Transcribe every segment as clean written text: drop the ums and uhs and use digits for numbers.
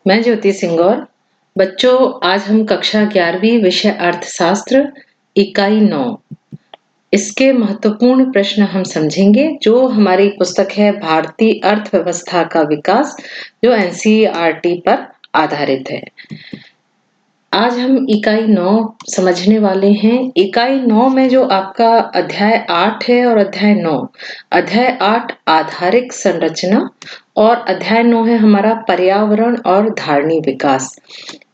मैं ज्योति सिंगौर। बच्चों, आज हम कक्षा 11वीं विषय अर्थशास्त्र इकाई 9 इसके महत्वपूर्ण प्रश्न हम समझेंगे, जो हमारी पुस्तक है भारतीय अर्थव्यवस्था का विकास, जो एनसीईआरटी पर आधारित है। आज हम इकाई 9 समझने वाले हैं। इकाई 9 में जो आपका अध्याय 8 है और अध्याय 9, अध्याय 8 आधारिक संरचना और अध्याय 9 है हमारा पर्यावरण और धारणी विकास।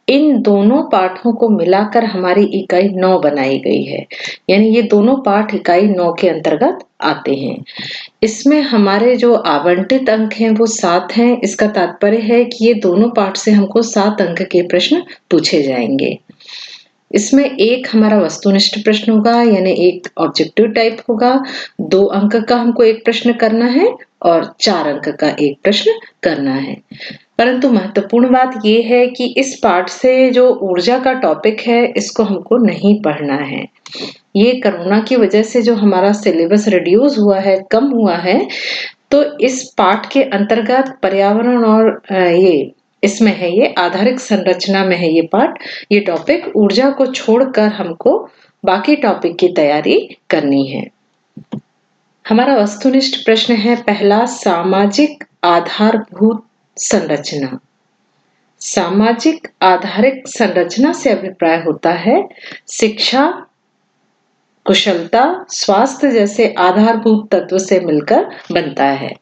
इन दोनों पाठों को मिलाकर हमारी इकाई 9 बनाई गई है, यानी ये दोनों पाठ इकाई 9 के अंतर्गत आते हैं। इसमें हमारे जो आवंटित अंक हैं वो 7 हैं। इसका तात्पर्य है कि ये दोनों पाठ से हमको 7 अंक के प्रश्न पूछे जाएंगे। इसमें एक हमारा वस्तुनिष्ठ प्रश्न होगा, यानी एक ऑब्जेक्टिव टाइप होगा। 2 अंक का हमको एक प्रश्न करना है और 4 अंक का एक प्रश्न करना है। परंतु महत्वपूर्ण बात यह है कि इस पाठ से जो ऊर्जा का टॉपिक है, इसको हमको नहीं पढ़ना है। ये कोरोना की वजह से जो हमारा सिलेबस रिड्यूस हुआ है, कम हुआ है, तो इस पाठ के अंतर्गत पर्यावरण और इसमें है, ये आधारिक संरचना में है ये पाठ, ये टॉपिक। ऊर्जा को छोड़कर हमको बाकी टॉपिक की तैयारी करनी है। हमारा वस्तुनिष्ठ प्रश्न है पहला, सामाजिक आधारभूत संरचना। सामाजिक आधारिक संरचना से अभिप्राय होता है शिक्षा, कुशलता, स्वास्थ्य जैसे आधारभूत तत्व से मिलकर बनता है,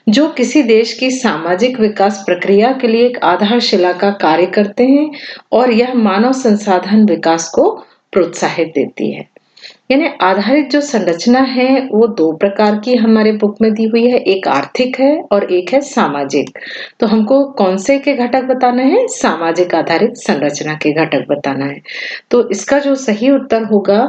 जो किसी देश की सामाजिक विकास प्रक्रिया के लिए एक आधारशिला का कार्य करते हैं और यह मानव संसाधन विकास को प्रोत्साहित देती है। यानी आधारित जो संरचना है वो 2 प्रकार की हमारे बुक में दी हुई है, एक आर्थिक है और एक है सामाजिक। तो हमको कौन से के घटक बताना है? सामाजिक आधारित संरचना के घटक बताना है। तो इसका जो सही उत्तर होगा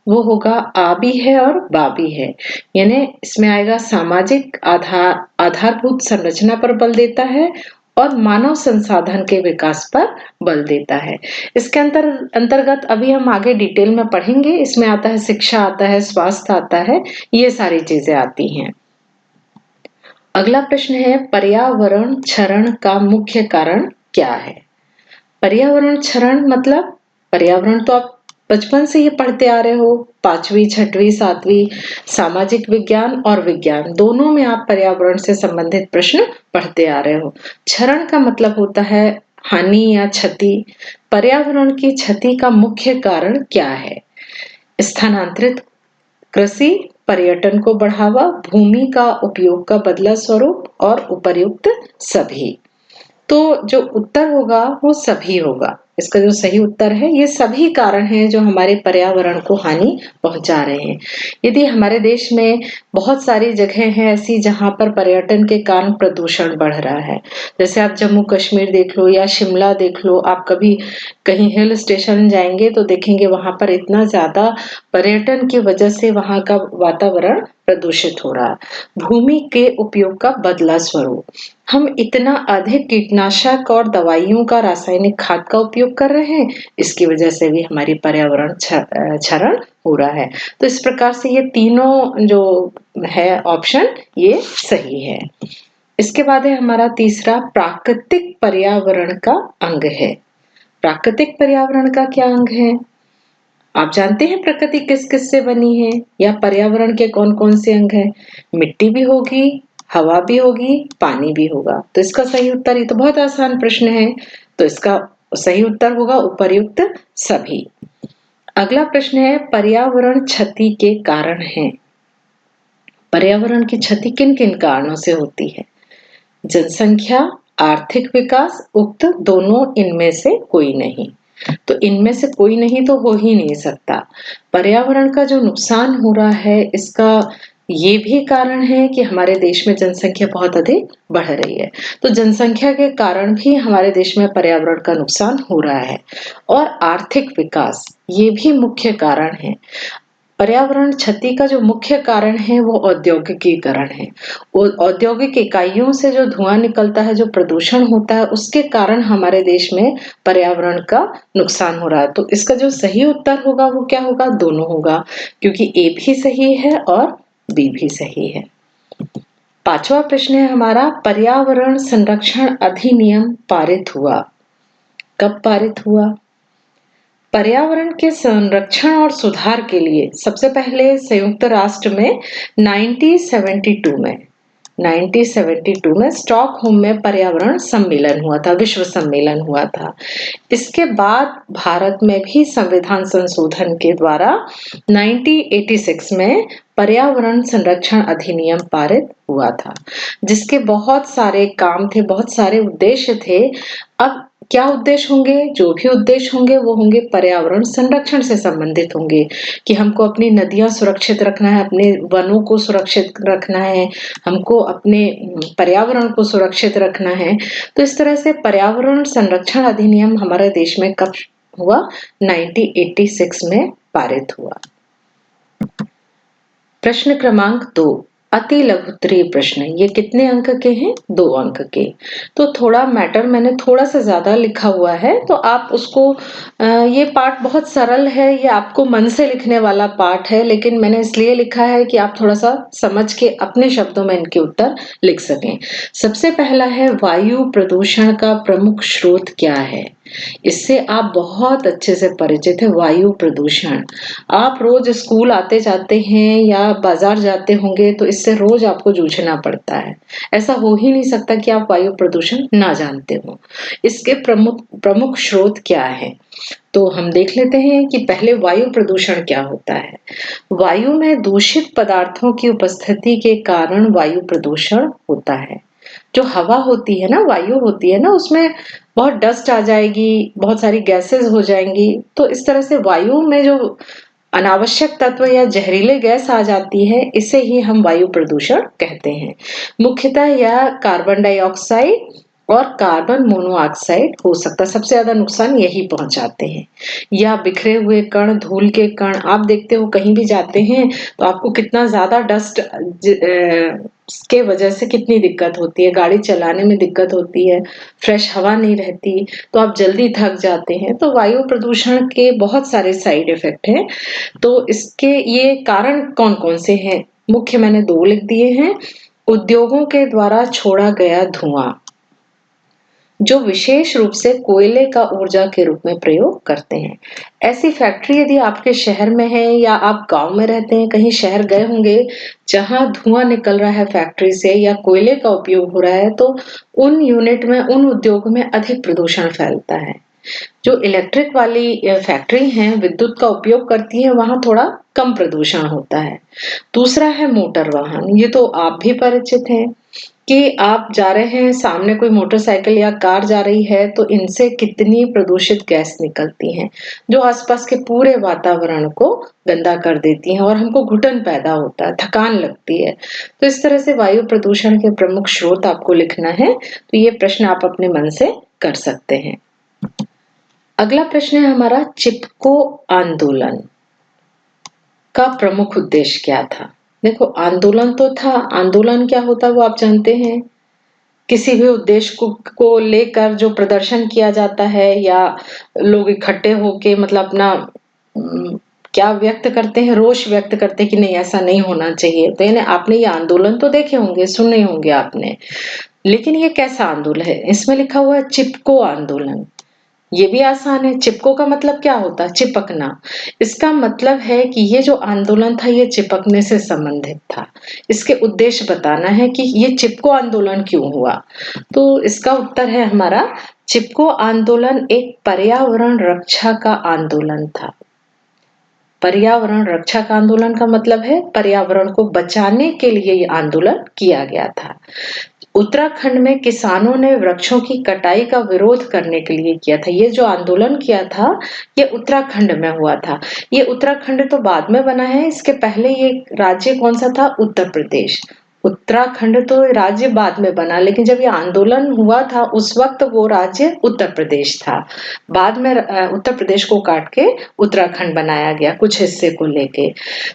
वो होगा आ भी है और बा भी है। यानी इसमें आएगा सामाजिक आधारभूत संरचना पर बल देता है और मानव संसाधन के विकास पर बल देता है। इसके अंतर्गत अभी हम आगे डिटेल में पढ़ेंगे। इसमें आता है शिक्षा, आता है स्वास्थ्य, आता है, ये सारी चीजें आती हैं। अगला प्रश्न है पर्यावरण क्षरण का मुख्य कारण क्या है? पर्यावरण क्षरण मतलब, पर्यावरण तो आप बचपन से ये पढ़ते आ रहे हो, 5वीं, 6वीं, 7वीं सामाजिक विज्ञान और विज्ञान दोनों में आप पर्यावरण से संबंधित प्रश्न पढ़ते आ रहे हो। क्षरण का मतलब होता है हानि या क्षति। पर्यावरण की क्षति का मुख्य कारण क्या है? स्थानांतरित कृषि, पर्यटन को बढ़ावा, भूमि का उपयोग का बदला स्वरूप और उपर्युक्त सभी। तो जो उत्तर होगा वो सभी होगा। इसका जो सही उत्तर है, ये सभी कारण हैं जो हमारे पर्यावरण को हानि पहुंचा रहे हैं। यदि हमारे देश में बहुत सारी जगह हैं ऐसी जहां पर पर्यटन के कारण प्रदूषण बढ़ रहा है, जैसे आप जम्मू कश्मीर देख लो या शिमला देख लो, आप कभी कहीं हिल स्टेशन जाएंगे तो देखेंगे वहां पर इतना ज्यादा पर्यटन की वजह से वहां का वातावरण प्रदूषित हो रहा है। भूमि के उपयोग का बदला स्वरूप, हम इतना अधिक कीटनाशक और दवाइयों का, रासायनिक खाद का उपयोग कर रहे हैं, इसकी वजह से भी हमारी पर्यावरण क्षरण हो रहा है। तो इस प्रकार से ये तीनों जो है ऑप्शन, ये सही है। इसके बाद है हमारा तीसरा, प्राकृतिक पर्यावरण का अंग है। प्राकृतिक पर्यावरण का क्या अंग है? आप जानते हैं प्रकृति किस किस से बनी है, या पर्यावरण के कौन कौन से अंग हैं? मिट्टी भी होगी, हवा भी होगी, पानी भी होगा। तो इसका सही उत्तर, ये तो बहुत आसान प्रश्न है, तो इसका सही उत्तर होगा उपर्युक्त सभी। अगला प्रश्न है पर्यावरण क्षति के कारण है। पर्यावरण की क्षति किन किन कारणों से होती है? जनसंख्या, आर्थिक विकास, उक्त दोनों, इनमें से कोई नहीं। तो इनमें से कोई नहीं तो हो ही नहीं सकता। पर्यावरण का जो नुकसान हो रहा है, इसका ये भी कारण है कि हमारे देश में जनसंख्या बहुत अधिक बढ़ रही है। तो जनसंख्या के कारण भी हमारे देश में पर्यावरण का नुकसान हो रहा है। और आर्थिक विकास, ये भी मुख्य कारण है। पर्यावरण क्षति का जो मुख्य कारण है वो औद्योगिकीकरण है। औद्योगिक इकाइयों से जो धुआं निकलता है, जो प्रदूषण होता है, उसके कारण हमारे देश में पर्यावरण का नुकसान हो रहा है। तो इसका जो सही उत्तर होगा वो क्या होगा? दोनों होगा, क्योंकि ए भी सही है और बी भी सही है। 5वां प्रश्न है हमारा, पर्यावरण संरक्षण अधिनियम पारित हुआ। कब पारित हुआ? पर्यावरण के संरक्षण और सुधार के लिए सबसे पहले संयुक्त राष्ट्र में 1972 में स्टॉकहोम में पर्यावरण सम्मेलन हुआ था, विश्व सम्मेलन हुआ था। इसके बाद भारत में भी संविधान संशोधन के द्वारा 1986 में पर्यावरण संरक्षण अधिनियम पारित हुआ था, जिसके बहुत सारे काम थे, बहुत सारे उद्देश्य थे। अब क्या उद्देश्य होंगे? जो भी उद्देश्य होंगे वो होंगे पर्यावरण संरक्षण से संबंधित होंगे, कि हमको अपनी नदियां सुरक्षित रखना है, अपने वनों को सुरक्षित रखना है, हमको अपने पर्यावरण को सुरक्षित रखना है। तो इस तरह से पर्यावरण संरक्षण अधिनियम हमारे देश में कब हुआ? 1986 में पारित हुआ। प्रश्न क्रमांक 2, अति लघुत्तरीय प्रश्न। ये कितने अंक के हैं? 2 अंक के। तो थोड़ा मैटर मैंने थोड़ा सा ज्यादा लिखा हुआ है, तो आप उसको ये पार्ट बहुत सरल है, ये आपको मन से लिखने वाला पार्ट है, लेकिन मैंने इसलिए लिखा है कि आप थोड़ा सा समझ के अपने शब्दों में इनके उत्तर लिख सकें। सबसे पहला है, वायु प्रदूषण का प्रमुख स्रोत क्या है? इससे आप बहुत अच्छे से परिचित है। वायु प्रदूषण, आप रोज स्कूल आते जाते हैं या बाजार जाते होंगे तो इससे रोज आपको जूझना पड़ता है। ऐसा हो ही नहीं सकता कि आप वायु प्रदूषण ना जानते हो। इसके प्रमुख स्रोत क्या है? तो हम देख लेते हैं कि पहले वायु प्रदूषण क्या होता है। वायु में दूषित पदार्थों की उपस्थिति के कारण वायु प्रदूषण होता है। जो हवा होती है ना, वायु होती है ना, उसमें बहुत डस्ट आ जाएगी, बहुत सारी गैसेस हो जाएंगी। तो इस तरह से वायु में जो अनावश्यक तत्व या जहरीले गैस आ जाती है, इसे ही हम वायु प्रदूषण कहते हैं। मुख्यतः यह कार्बन डाइऑक्साइड और कार्बन मोनोऑक्साइड हो सकता है, सबसे ज्यादा नुकसान यही पहुंचाते हैं। या बिखरे हुए कण, धूल के कण, आप देखते हो कहीं भी जाते हैं तो आपको कितना ज्यादा डस्ट के वजह से कितनी दिक्कत होती है, गाड़ी चलाने में दिक्कत होती है, फ्रेश हवा नहीं रहती, तो आप जल्दी थक जाते हैं। तो वायु प्रदूषण के बहुत सारे साइड इफेक्ट हैं। तो इसके ये कारण कौन कौन से हैं? मुख्य मैंने 2 लिख दिए हैं। उद्योगों के द्वारा छोड़ा गया धुआं, जो विशेष रूप से कोयले का ऊर्जा के रूप में प्रयोग करते हैं। ऐसी फैक्ट्री यदि आपके शहर में है या आप गांव में रहते हैं, कहीं शहर गए होंगे जहां धुआं निकल रहा है फैक्ट्री से या कोयले का उपयोग हो रहा है, तो उन यूनिट में, उन उद्योग में अधिक प्रदूषण फैलता है। जो इलेक्ट्रिक वाली फैक्ट्री हैं, विद्युत का उपयोग करती हैं, वहां थोड़ा कम प्रदूषण होता है। दूसरा है मोटर वाहन। ये तो आप भी परिचित हैं कि आप जा रहे हैं, सामने कोई मोटरसाइकिल या कार जा रही है तो इनसे कितनी प्रदूषित गैस निकलती हैं, जो आसपास के पूरे वातावरण को गंदा कर देती हैं और हमको घुटन पैदा होता है, थकान लगती है। तो इस तरह से वायु प्रदूषण के प्रमुख स्रोत आपको लिखना है। तो ये प्रश्न आप अपने मन से कर सकते हैं। अगला प्रश्न है हमारा, चिपको आंदोलन का प्रमुख उद्देश्य क्या था? देखो, आंदोलन तो था, आंदोलन क्या होता है वो आप जानते हैं। किसी भी उद्देश्य को लेकर जो प्रदर्शन किया जाता है या लोग इकट्ठे होके मतलब अपना क्या व्यक्त करते हैं, रोष व्यक्त करते हैं कि नहीं ऐसा नहीं होना चाहिए। तो यानी आपने ये आंदोलन तो देखे होंगे, सुने होंगे आपने, लेकिन ये कैसा आंदोलन है? इसमें लिखा हुआ है चिपको आंदोलन। ये भी आसान है। चिपको का मतलब क्या होता है? चिपकना। इसका मतलब है कि ये जो आंदोलन था ये चिपकने से संबंधित था। इसके उद्देश्य बताना है कि ये चिपको आंदोलन क्यों हुआ। तो इसका उत्तर है हमारा, चिपको आंदोलन एक पर्यावरण रक्षा का आंदोलन था। पर्यावरण रक्षा का आंदोलन का मतलब है पर्यावरण को बचाने के लिए ये आंदोलन किया गया था। उत्तराखंड में किसानों ने वृक्षों की कटाई का विरोध करने के लिए किया था। ये जो आंदोलन किया था ये उत्तराखंड में हुआ था। ये उत्तराखंड तो बाद में बना है, इसके पहले ये राज्य कौन सा था? उत्तर प्रदेश। उत्तराखंड तो राज्य बाद में बना, लेकिन जब ये आंदोलन हुआ था उस वक्त वो राज्य उत्तर प्रदेश था। बाद में उत्तर प्रदेश को काट के उत्तराखंड बनाया गया कुछ हिस्से को लेके।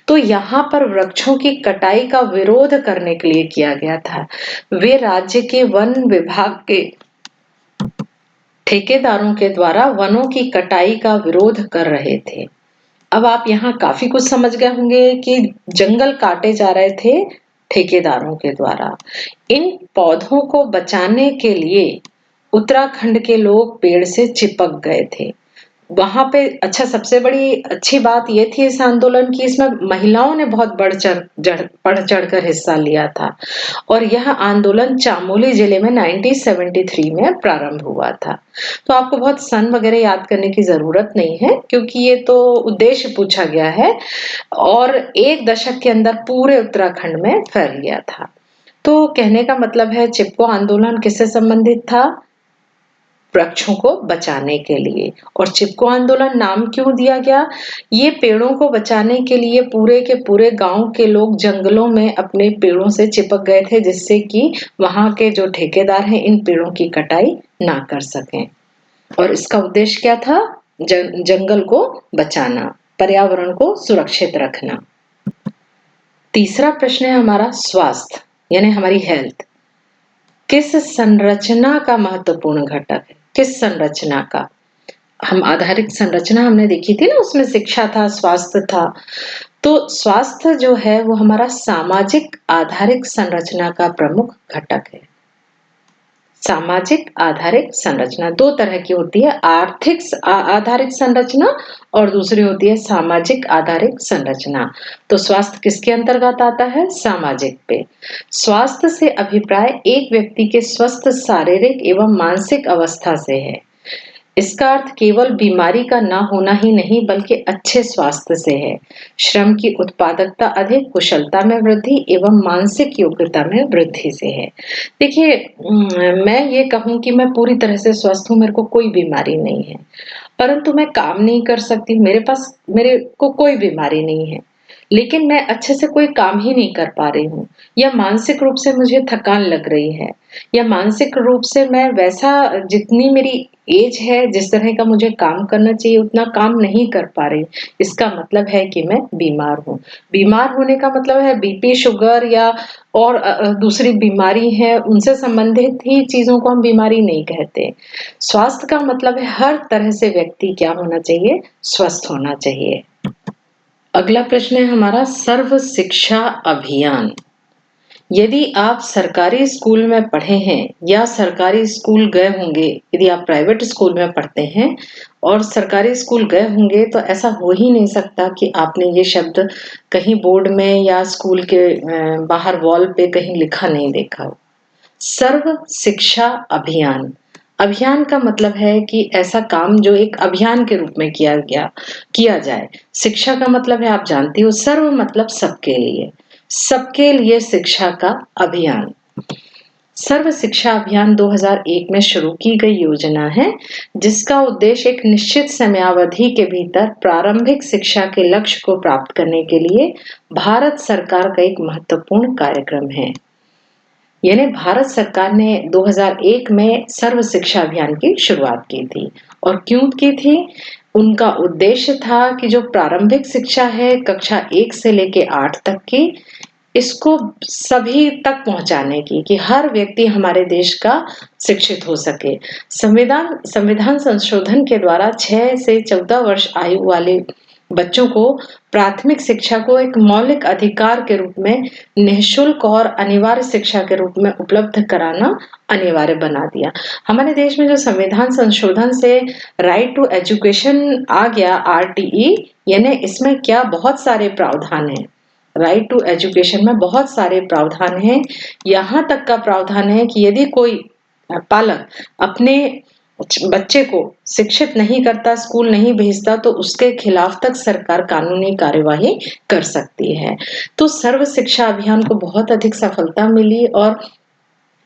तो यहाँ पर वृक्षों की कटाई का विरोध करने के लिए किया गया था। वे राज्य के वन विभाग के ठेकेदारों के द्वारा वनों की कटाई का विरोध कर रहे थे। अब आप यहाँ काफी कुछ समझ गए होंगे कि जंगल काटे जा रहे थे ठेकेदारों के द्वारा। इन पौधों को बचाने के लिए उत्तराखंड के लोग पेड़ से चिपक गए थे। वहां पे अच्छा, सबसे बड़ी अच्छी बात ये थी इस आंदोलन की, इसमें महिलाओं ने बहुत बढ़ चढ़ कर हिस्सा लिया था। और यह आंदोलन चामोली जिले में 1973 में प्रारंभ हुआ था। तो आपको बहुत सन वगैरह याद करने की जरूरत नहीं है, क्योंकि ये तो उद्देश्य पूछा गया है, और एक दशक के अंदर पूरे उत्तराखंड में फैल गया था। तो कहने का मतलब है, चिपको आंदोलन किससे संबंधित था? वृक्षों को बचाने के लिए। और चिपको आंदोलन नाम क्यों दिया गया? ये पेड़ों को बचाने के लिए पूरे के पूरे गांव के लोग जंगलों में अपने पेड़ों से चिपक गए थे, जिससे कि वहां के जो ठेकेदार हैं इन पेड़ों की कटाई ना कर सकें। और इसका उद्देश्य क्या था? जंगल को बचाना, पर्यावरण को सुरक्षित रखना। तीसरा प्रश्न है हमारा स्वास्थ्य, यानी हमारी हेल्थ। किस संरचना का महत्वपूर्ण घटक है? किस संरचना का? हम आधारिक संरचना हमने देखी थी ना, उसमें शिक्षा था, स्वास्थ्य था। तो स्वास्थ्य जो है वो हमारा सामाजिक आधारिक संरचना का प्रमुख घटक है। सामाजिक आधारिक संरचना दो तरह की होती है, आर्थिक आधारिक संरचना और दूसरी होती है सामाजिक आधारिक संरचना। तो स्वास्थ्य किसके अंतर्गत आता है? सामाजिक पे। स्वास्थ्य से अभिप्राय एक व्यक्ति के स्वस्थ शारीरिक एवं मानसिक अवस्था से है। इसका अर्थ केवल बीमारी का ना होना ही नहीं, बल्कि अच्छे स्वास्थ्य से है। श्रम की उत्पादकता अधिक, कुशलता में वृद्धि एवं मानसिक योग्यता में वृद्धि से है। देखिए, मैं ये कहूँ कि मैं पूरी तरह से स्वस्थ हूँ, मेरे को कोई बीमारी नहीं है, परंतु मैं काम नहीं कर सकती, मेरे को कोई बीमारी नहीं है, लेकिन मैं अच्छे से कोई काम ही नहीं कर पा रही हूँ, या मानसिक रूप से मुझे थकान लग रही है, या मानसिक रूप से मैं वैसा, जितनी मेरी एज है, जिस तरह का मुझे काम करना चाहिए उतना काम नहीं कर पा रही। इसका मतलब है कि मैं बीमार हूँ। बीमार होने का मतलब है बीपी, शुगर या और दूसरी बीमारी है, उनसे संबंधित ही चीजों को हम बीमारी नहीं कहते। स्वास्थ्य का मतलब है हर तरह से व्यक्ति क्या होना चाहिए? स्वस्थ होना चाहिए। अगला प्रश्न है हमारा, सर्व शिक्षा अभियान। यदि आप सरकारी स्कूल में पढ़े हैं या सरकारी स्कूल गए होंगे, यदि आप प्राइवेट स्कूल में पढ़ते हैं और सरकारी स्कूल गए होंगे, तो ऐसा हो ही नहीं सकता कि आपने ये शब्द कहीं बोर्ड में या स्कूल के बाहर वॉल पे कहीं लिखा नहीं देखा हो। सर्व शिक्षा अभियान। अभियान का मतलब है कि ऐसा काम जो एक अभियान के रूप में किया जाए। शिक्षा का मतलब है, आप जानती हो, सर्व मतलब सबके लिए, सबके लिए शिक्षा का अभियान। सर्व शिक्षा अभियान 2001 में शुरू की गई योजना है, जिसका उद्देश्य एक निश्चित समयावधि के भीतर प्रारंभिक शिक्षा के लक्ष्य को प्राप्त करने के लिए भारत सरकार का एक महत्वपूर्ण कार्यक्रम है। यानी भारत सरकार ने 2001 में सर्व शिक्षा अभियान की शुरुआत की थी। और क्यों की थी? उनका उद्देश्य था कि जो प्रारंभिक शिक्षा है कक्षा 1 से लेके 8 तक की, इसको सभी तक पहुंचाने की, कि हर व्यक्ति हमारे देश का शिक्षित हो सके। संविधान संशोधन के द्वारा 6 से 14 वर्ष आयु वाले बच्चों को प्राथमिक शिक्षा को एक मौलिक अधिकार के रूप में निःशुल्क और अनिवार्य शिक्षा के रूप में उपलब्ध कराना अनिवार्य बना दिया। हमारे देश में जो संविधान संशोधन से राइट टू एजुकेशन आ गया, आरटीई, यानी इसमें क्या बहुत सारे प्रावधान हैं। राइट टू एजुकेशन में बहुत सारे प्रावधान हैं। यहाँ तक का प्रावधान है कि यदि कोई पालक अपने बच्चे को शिक्षित नहीं करता, स्कूल नहीं भेजता, तो उसके खिलाफ तक सरकार कानूनी कार्यवाही कर सकती है। तो सर्व शिक्षा अभियान को बहुत अधिक सफलता मिली, और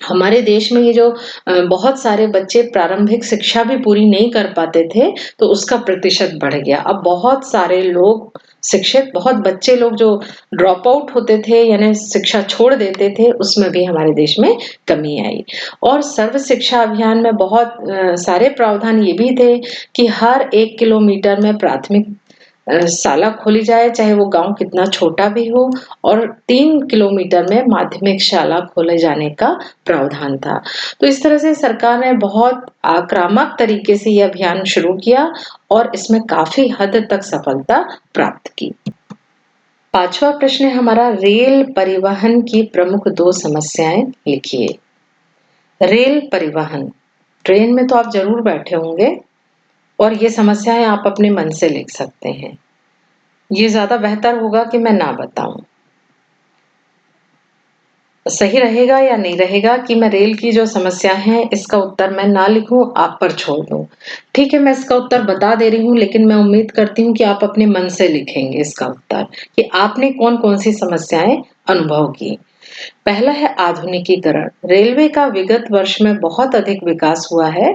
हमारे देश में ये जो बहुत सारे बच्चे प्रारंभिक शिक्षा भी पूरी नहीं कर पाते थे, तो उसका प्रतिशत बढ़ गया। अब बहुत सारे लोग शिक्षित, बहुत बच्चे लोग जो ड्रॉप आउट होते थे, यानी शिक्षा छोड़ देते थे, उसमें भी हमारे देश में कमी आई। और सर्व शिक्षा अभियान में बहुत सारे प्रावधान ये भी थे कि हर 1 किलोमीटर में प्राथमिक शाला खोली जाए, चाहे वो गांव कितना छोटा भी हो, और 3 किलोमीटर में माध्यमिक शाला खोले जाने का प्रावधान था। तो इस तरह से सरकार ने बहुत आक्रामक तरीके से यह अभियान शुरू किया और इसमें काफी हद तक सफलता प्राप्त की। पांचवा प्रश्न है हमारा, रेल परिवहन की प्रमुख 2 समस्याएं लिखिए। रेल परिवहन, ट्रेन में तो आप जरूर बैठे होंगे और ये समस्याएं आप अपने मन से लिख सकते हैं। ये ज्यादा बेहतर होगा कि मैं ना बताऊं। सही रहेगा या नहीं रहेगा कि मैं रेल की जो समस्या है इसका उत्तर मैं ना लिखूं, आप पर छोड़ दूं। ठीक है, मैं इसका उत्तर बता दे रही हूं, लेकिन मैं उम्मीद करती हूं कि आप अपने मन से लिखेंगे इसका उत्तर कि आपने कौन कौन सी समस्याएं अनुभव की। पहला है आधुनिकीकरण। रेलवे का विगत वर्ष में बहुत अधिक विकास हुआ है।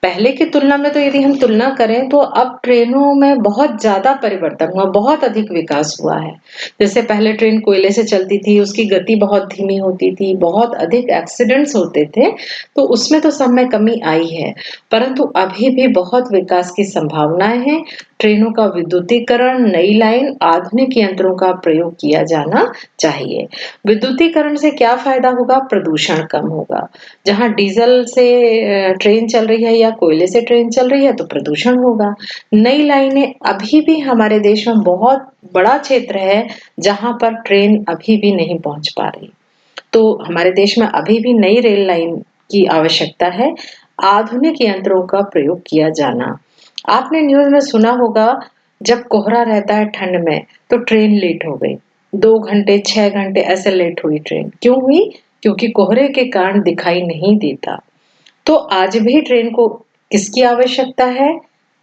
पहले की तुलना में तो यदि हम तुलना करें तो अब ट्रेनों में बहुत ज्यादा परिवर्तन हुआ, बहुत अधिक विकास हुआ है। जैसे पहले ट्रेन कोयले से चलती थी, उसकी गति बहुत धीमी होती थी, बहुत अधिक एक्सीडेंट्स होते थे, तो उसमें तो सब में कमी आई है। परंतु अभी भी बहुत विकास की संभावनाएं हैं। ट्रेनों का विद्युतीकरण, नई लाइन, आधुनिक यंत्रों का प्रयोग किया जाना चाहिए। विद्युतीकरण से क्या फायदा होगा? प्रदूषण कम होगा। जहां डीजल से ट्रेन चल रही है या कोयले से ट्रेन चल रही है तो प्रदूषण होगा। नई लाइनें, अभी भी हमारे देश में बहुत बड़ा क्षेत्र है जहां पर ट्रेन अभी भी नहीं पहुंच पा रही, तो हमारे देश में अभी भी नई रेल लाइन की आवश्यकता है। आधुनिक यंत्रों का प्रयोग किया जाना। आपने न्यूज में सुना होगा, जब कोहरा रहता है ठंड में तो ट्रेन लेट हो गई, 2 घंटे 6 घंटे ऐसे लेट हुई ट्रेन। क्यों हुई? क्योंकि कोहरे के कारण दिखाई नहीं देता। तो आज भी ट्रेन को किसकी आवश्यकता है?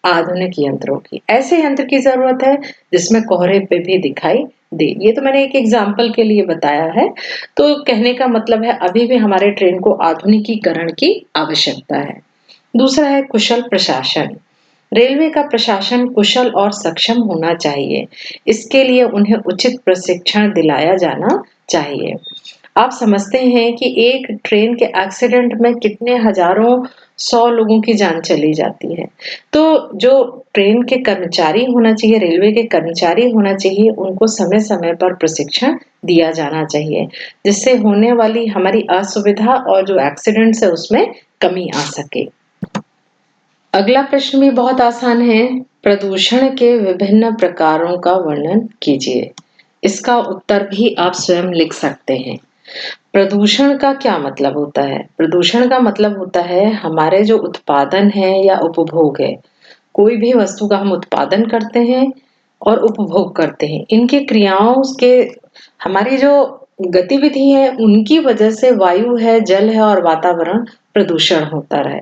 आधुनिक यंत्रों की। ऐसे यंत्र की जरूरत है जिसमें कोहरे पे भी दिखाई दे। ये तो मैंने एक एग्जाम्पल के लिए बताया है। तो कहने का मतलब है अभी भी हमारे ट्रेन को आधुनिकीकरण की आवश्यकता है। दूसरा है कुशल प्रशासन। रेलवे का प्रशासन कुशल और सक्षम होना चाहिए। इसके लिए उन्हें उचित प्रशिक्षण दिलाया जाना चाहिए। आप समझते हैं कि एक ट्रेन के एक्सीडेंट में कितने हजारों 100 लोगों की जान चली जाती है। तो जो ट्रेन के कर्मचारी होना चाहिए, रेलवे के कर्मचारी होना चाहिए, उनको समय समय पर प्रशिक्षण दिया जाना चाहिए, जिससे होने वाली हमारी असुविधा और जो एक्सीडेंट्स है उसमें कमी आ सके। अगला प्रश्न भी बहुत आसान है। प्रदूषण के विभिन्न प्रकारों का वर्णन कीजिए। इसका उत्तर भी आप स्वयं लिख सकते हैं। प्रदूषण का क्या मतलब होता है? प्रदूषण का मतलब होता है हमारे जो उत्पादन है या उपभोग है, कोई भी वस्तु का हम उत्पादन करते हैं और उपभोग करते हैं, इनकी क्रियाओं के, हमारी जो गतिविधि है उनकी वजह से वायु है, जल है और वातावरण प्रदूषण होता रहे।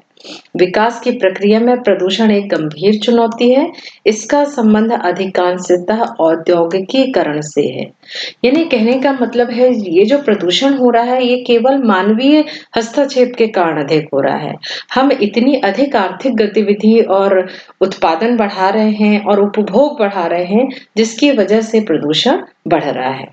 विकास की प्रक्रिया में प्रदूषण एक गंभीर चुनौती है। इसका संबंध अधिकांशतः औद्योगिकीकरण से है। यानी कहने का मतलब है ये जो प्रदूषण हो रहा है ये केवल मानवीय हस्तक्षेप के कारण अधिक हो रहा है। हम इतनी अधिक आर्थिक गतिविधि और उत्पादन बढ़ा रहे हैं और उपभोग बढ़ा रहे हैं जिसकी वजह से प्रदूषण बढ़ रहा है।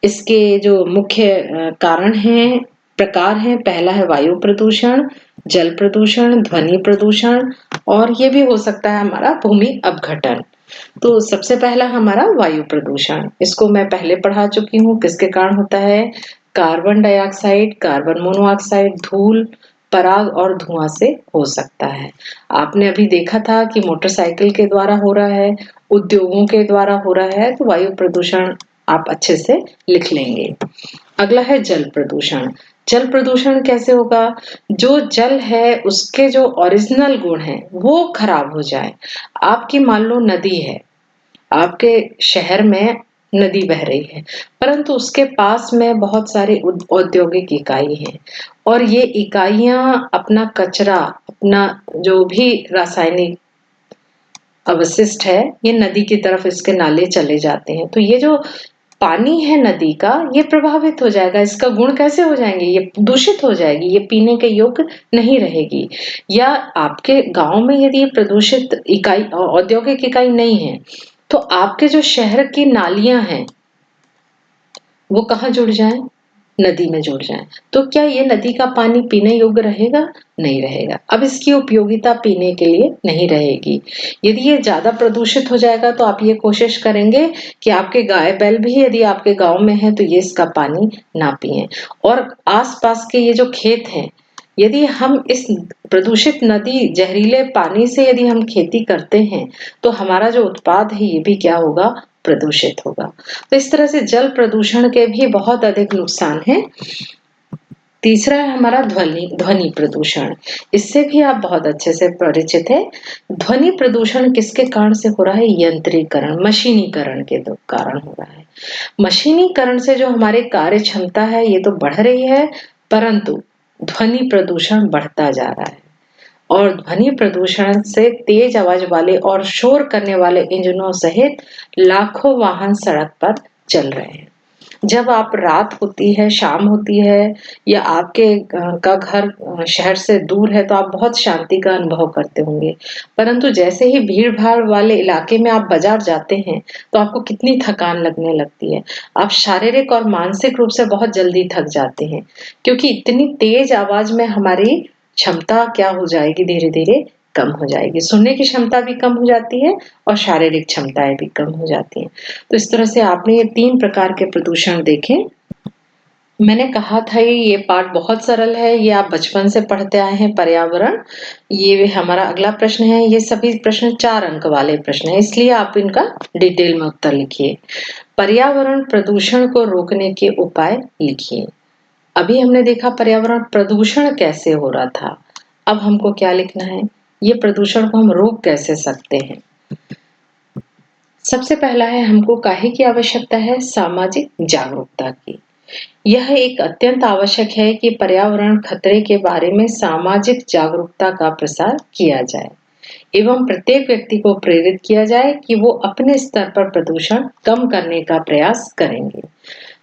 इसके जो मुख्य कारण हैं, प्रकार हैं, पहला है वायु प्रदूषण, जल प्रदूषण, ध्वनि प्रदूषण और ये भी हो सकता है हमारा भूमि अपघटन। तो सबसे पहला हमारा वायु प्रदूषण, इसको मैं पहले पढ़ा चुकी हूँ। किसके कारण होता है? कार्बन डाइऑक्साइड, कार्बन मोनोऑक्साइड, धूल, पराग और धुआं से हो सकता है। आपने अभी देखा था कि मोटरसाइकिल के द्वारा हो रहा है, उद्योगों के द्वारा हो रहा है, तो वायु प्रदूषण आप अच्छे से लिख लेंगे। अगला है जल प्रदूषण। जल प्रदूषण कैसे होगा? जो जल है उसके जो ओरिजिनल गुण हैं वो खराब हो जाए। आपकी मान लो नदी है, आपके शहर में नदी बह रही है, परंतु उसके पास में बहुत सारी औद्योगिक इकाई हैं और ये इकाइयां अपना कचरा, अपना जो भी रासायनिक अवशिष्ट है ये नदी की तरफ इसके नाले चले जाते हैं। तो ये जो पानी है नदी का ये प्रभावित हो जाएगा। इसका गुण कैसे हो जाएंगे? ये दूषित हो जाएगी, ये पीने के योग्य नहीं रहेगी। या आपके गांव में यदि ये प्रदूषित इकाई, औद्योगिक इकाई नहीं है, तो आपके जो शहर की नालियां हैं वो कहाँ जुड़ जाएं? नदी में जुड़ जाएं। तो क्या ये नदी का पानी पीने योग्य रहेगा? नहीं रहेगा। अब इसकी उपयोगिता पीने के लिए नहीं रहेगी। यदि ये ज्यादा प्रदूषित हो जाएगा तो आप ये कोशिश करेंगे कि आपके गाय बैल भी यदि आपके गांव में है तो ये इसका पानी ना पिए। और आसपास के ये जो खेत हैं, यदि हम इस प्रदूषित नदी जहरीले पानी से यदि हम खेती करते हैं तो हमारा जो उत्पाद है ये भी क्या होगा? प्रदूषित होगा। तो इस तरह से जल प्रदूषण के भी बहुत अधिक नुकसान हैं। तीसरा है हमारा ध्वनि प्रदूषण। इससे भी आप बहुत अच्छे से परिचित है। ध्वनि प्रदूषण किसके कारण से हो रहा है? यंत्रीकरण, मशीनीकरण के कारण हो रहा है। मशीनीकरण से जो हमारी कार्य क्षमता है ये तो बढ़ रही है, परंतु ध्वनि प्रदूषण बढ़ता जा रहा है। और ध्वनि प्रदूषण से तेज आवाज वाले और शोर करने वाले इंजनों सहित लाखों वाहन सड़क पर चल रहे हैं। जब आप रात होती है, शाम होती है या आपके का घर शहर से दूर है तो आप बहुत शांति का अनुभव करते होंगे। परंतु जैसे ही भीड़-भाड़ वाले इलाके में आप बाजार जाते हैं, तो आपको कितनी थकान लगने लगती है। आप शारीरिक और मानसिक रूप से बहुत जल्दी थक जाते हैं, क्योंकि इतनी तेज आवाज में हमारी क्षमता क्या हो जाएगी, धीरे-धीरे कम हो जाएगी। सुनने की क्षमता भी कम हो जाती है और शारीरिक क्षमताएँ भी कम हो जाती हैं। तो इस तरह से आपने ये 3 प्रकार के प्रदूषण देखे। मैंने कहा था ये पाठ बहुत सरल है, ये आप बचपन से पढ़ते आए हैं, पर्यावरण। ये हमारा अगला प्रश्न है, ये सभी प्रश्न 4 अंक वाले प्रश्न हैं, इसलिए आप इनका डिटेल में उत्तर लिखिए। पर्यावरण प्रदूषण को रोकने के उपाय लिखिए। अभी हमने देखा पर्यावरण प्रदूषण कैसे हो रहा था। अब हमको क्या लिखना है? ये प्रदूषण को हम रोक कैसे सकते हैं? सबसे पहला है हमको काहे की आवश्यकता है? सामाजिक जागरूकता की। यह एक अत्यंत आवश्यक है कि पर्यावरण खतरे के बारे में सामाजिक जागरूकता का प्रसार किया जाए एवं प्रत्येक व्यक्ति को प्रेरित किया जाए कि वो अपने स्तर पर प्रदूषण कम करने का प्रयास करेंगे।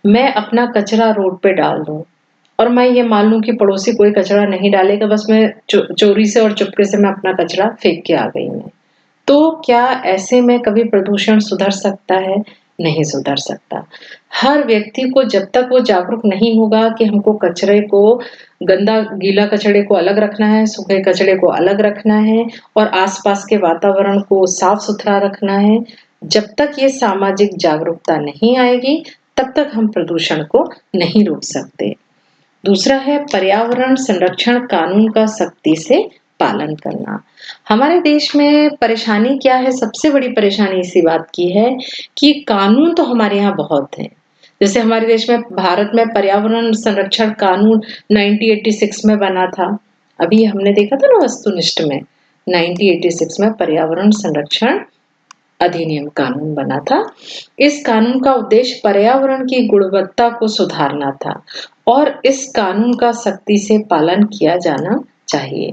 मैं अपना कचरा रोड पे डाल दूं और मैं ये मान लूं कि पड़ोसी कोई कचरा नहीं डालेगा, बस मैं चोरी से और चुपके से मैं अपना कचरा फेंक के आ गई मैं। तो क्या ऐसे में कभी प्रदूषण सुधर सकता है? नहीं सुधर सकता। हर व्यक्ति को जब तक वो जागरूक नहीं होगा कि हमको कचरे को गीला कचरे को अलग रखना है, सूखे कचरे को अलग रखना है और आसपास के वातावरण को साफ-सुथरा रखना है, जब तक ये सामाजिक जागरूकता नहीं आएगी, तब तक हम प्रदूषण को नहीं रोक सकते। दूसरा है पर्यावरण संरक्षण कानून का सख्ती से पालन करना। हमारे देश में परेशानी क्या है? सबसे बड़ी परेशानी इसी बात की है कि कानून तो हमारे यहाँ बहुत हैं। जैसे हमारे देश में भारत में पर्यावरण संरक्षण कानून 1986 में बना था। अभी हमने देखा था ना वस्तुनिष्ठ में 1986 में पर्यावरण संरक्षण अधिनियम कानून बना था। इस कानून का उद्देश्य पर्यावरण की गुणवत्ता को सुधारना था और इस कानून का सख्ती से पालन किया जाना चाहिए।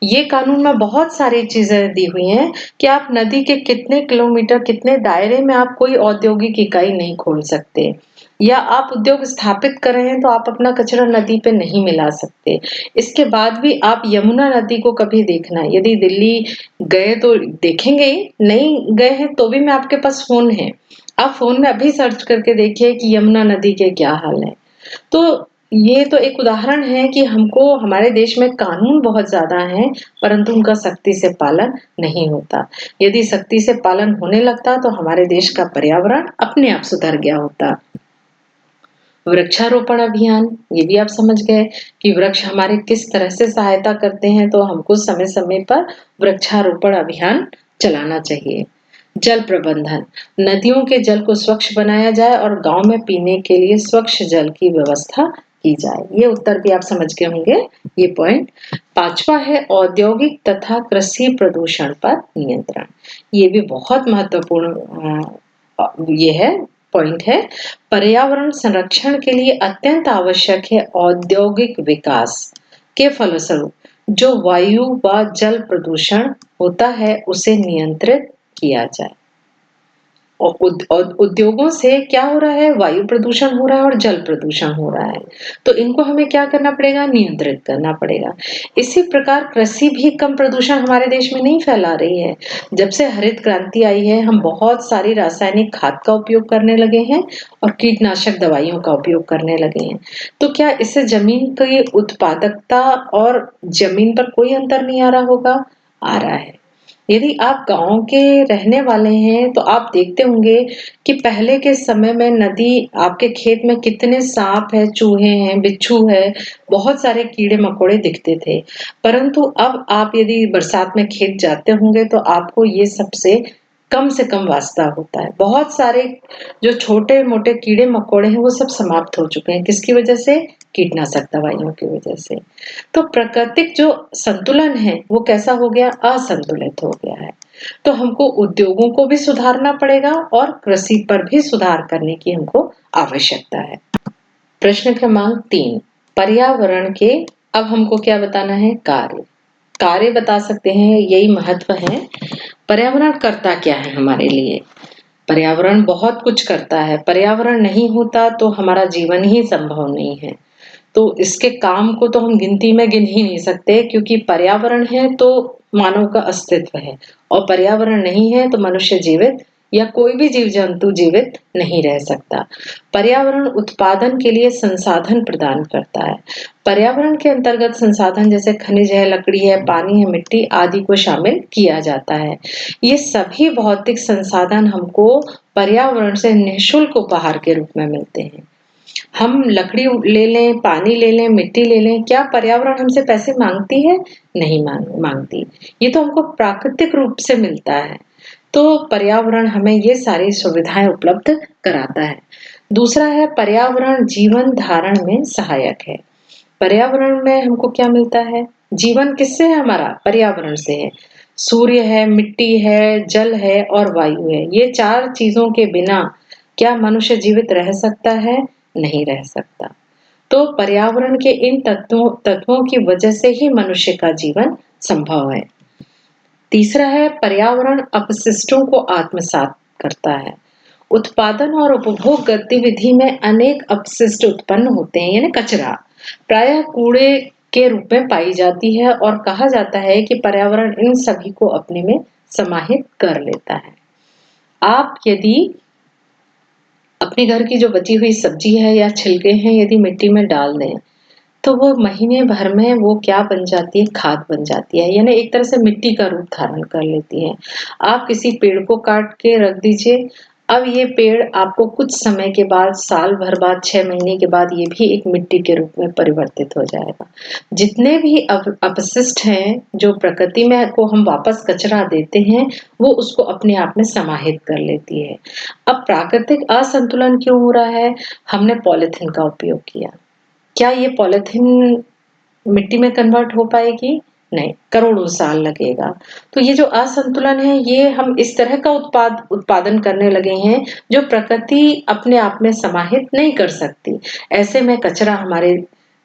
ये कानून में बहुत सारी चीजें दी हुई हैं कि आप नदी के कितने किलोमीटर, कितने दायरे में आप कोई औद्योगिक इकाई नहीं खोल सकते या आप उद्योग स्थापित कर रहे हैं तो आप अपना कचरा नदी पे नहीं मिला सकते। इसके बाद भी आप यमुना नदी को कभी देखना, यदि दिल्ली गए तो देखेंगे ही, नहीं गए हैं तो भी मैं आपके पास फ़ोन है। आप फ़ोन में अभी सर्च करके देखिए कि यमुना नदी के क्या हाल है। तो ये तो एक उदाहरण है कि हमको हमारे देश में कानून बहुत ज़्यादा हैं, परंतु उनका सख्ती से पालन नहीं होता। यदि सख्ती से पालन होने लगता तो हमारे देश का पर्यावरण अपने आप सुधर गया होता। वृक्षारोपण अभियान, ये भी आप समझ गए कि वृक्ष हमारे किस तरह से सहायता करते हैं, तो हमको समय-समय पर वृक्षारोपण अभियान चलाना चाहिए। जल प्रबंधन, नदियों के जल को स्वच्छ बनाया जाए और गांव में पीने के लिए स्वच्छ जल की व्यवस्था की जाए। ये उत्तर भी आप समझ गए होंगे, ये पॉइंट। 5वां है औद्योगिक तथा कृषि प्रदूषण पर नियंत्रण। ये भी बहुत महत्वपूर्ण ये है पॉइंट है। पर्यावरण संरक्षण के लिए अत्यंत आवश्यक है औद्योगिक विकास के फलस्वरूप जो वायु व जल प्रदूषण होता है उसे नियंत्रित किया जाए। और उद्योगों से क्या हो रहा है? वायु प्रदूषण हो रहा है और जल प्रदूषण हो रहा है। तो इनको हमें क्या करना पड़ेगा? नियंत्रित करना पड़ेगा। इसी प्रकार कृषि भी कम प्रदूषण हमारे देश में नहीं फैला रही है। जब से हरित क्रांति आई है, हम बहुत सारी रासायनिक खाद का उपयोग करने लगे हैं और कीटनाशक दवाइयों का उपयोग करने लगे हैं। तो क्या इससे जमीन की उत्पादकता और जमीन पर कोई अंतर नहीं आ रहा होगा? आ रहा है। यदि आप गाँव के रहने वाले हैं तो आप देखते होंगे कि पहले के समय में नदी आपके खेत में कितने साँप हैं, चूहे हैं, बिच्छू है, बहुत सारे कीड़े-मकोड़े दिखते थे। परंतु अब आप यदि बरसात में खेत जाते होंगे तो आपको ये सब से कम वास्ता होता है। बहुत सारे जो छोटे-मोटे कीड़े-मकोड़े हैं वो सब समाप्त हो चुके हैं। किसकी वजह से? कीटनाशक दवाइयों की वजह से। तो प्राकृतिक जो संतुलन है वो कैसा हो गया, असंतुलित हो गया है। तो हमको उद्योगों को भी सुधारना पड़ेगा और कृषि पर भी सुधार करने की हमको आवश्यकता है। प्रश्न क्रमांक 3, पर्यावरण के अब हमको क्या बताना है, कार्य। कार्य बता सकते हैं, यही महत्व है। पर्यावरण करता क्या है हमारे लिए? पर्यावरण बहुत कुछ करता है। पर्यावरण नहीं होता तो हमारा जीवन ही संभव नहीं है। तो इसके काम को तो हम गिनती में गिन ही नहीं सकते, क्योंकि पर्यावरण है तो मानव का अस्तित्व है, और पर्यावरण नहीं है तो मनुष्य जीवित या कोई भी जीव जंतु जीवित नहीं रह सकता। पर्यावरण उत्पादन के लिए संसाधन प्रदान करता है। पर्यावरण के अंतर्गत संसाधन जैसे खनिज है, लकड़ी है, पानी है, मिट्टी आदि को शामिल किया जाता है। ये सभी भौतिक संसाधन हमको पर्यावरण से निःशुल्क उपहार के रूप में मिलते हैं। हम लकड़ी ले लें, पानी ले लें, मिट्टी ले लें, क्या पर्यावरण हमसे पैसे मांगती है? नहीं मांगती। ये तो हमको प्राकृतिक रूप से मिलता है। तो पर्यावरण हमें ये सारी सुविधाएं उपलब्ध कराता है। दूसरा है, पर्यावरण जीवन धारण में सहायक है। पर्यावरण में हमको क्या मिलता है? जीवन किससे है हमारा? पर्यावरण से है। सूर्य है, मिट्टी है, जल है और वायु है। ये 4 चीजों के बिना क्या मनुष्य जीवित रह सकता है? नहीं रह सकता। तो पर्यावरण के इन तत्वों की वजह से ही मनुष्य का जीवन संभव है। तीसरा है, पर्यावरण अपशिष्टों को आत्मसात करता है। उत्पादन और उपभोग गतिविधि में अनेक अपशिष्ट उत्पन्न होते हैं, यानी कचरा प्रायः कूड़े के रूप में पाई जाती है, और कहा जाता है कि पर्यावरण इन सभी को अपने में समाहित कर लेता है। आप यदि अपने घर की जो बची हुई सब्जी है या छिलके हैं यदि मिट्टी में डाल दें, तो वो महीने भर में वो क्या बन जाती है, खाद बन जाती है, यानी एक तरह से मिट्टी का रूप धारण कर लेती है। आप किसी पेड़ को काट के रख दीजिए, अब ये पेड़ आपको कुछ समय के बाद, साल भर बाद, 6 महीने के बाद ये भी एक मिट्टी के रूप में परिवर्तित हो जाएगा। जितने भी अपशिष्ट हैं जो प्रकृति में को हम वापस कचरा देते हैं, वो उसको अपने आप में समाहित कर लेती है। अब प्राकृतिक असंतुलन क्यों हो रहा है? हमने पॉलिथीन का उपयोग किया। क्या ये पॉलिथीन मिट्टी में कन्वर्ट हो पाएगी? नहीं, करोड़ों साल लगेगा। तो ये जो असंतुलन है, ये हम इस तरह का उत्पादन करने लगे हैं जो प्रकृति अपने आप में समाहित नहीं कर सकती। ऐसे में कचरा हमारे